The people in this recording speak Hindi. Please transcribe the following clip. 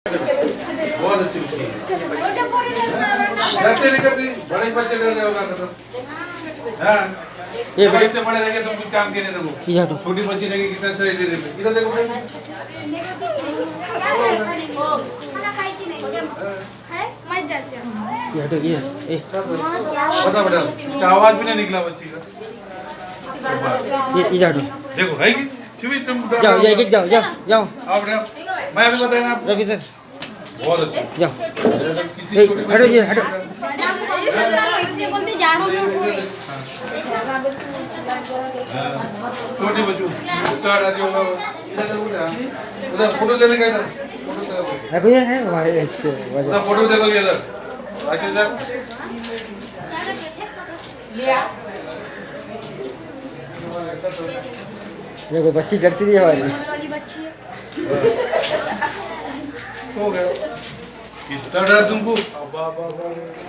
बहुत अच्छी मशीन कैसे नहीं करती बड़े बच्चे ले रहे होगा तो हाँ ये बड़े इतने बड़े रहेंगे तुम कुछ काम के नहीं देखो छोटी बच्ची रहेगी कितना सही ले रही इधर देखो ये हटो ये बता बेटा इसका आवाज भी नहीं निकला बच्ची का ये हटो देखो है कि छिवी तुम जाओ ये जाओ जाओ जाओ आप मैं अभी बताया ना रवि सर बहुत अच्छा जाओ हटो ये हटो छोटी बच्चू उतार आदि होगा उधर फोटो लेने का इधर फोटो देखो ये है वैसे उधर फोटो देखो इधर राकेश सर देखो बच्ची डरती थी हमारी हो गया कितना डर तुमको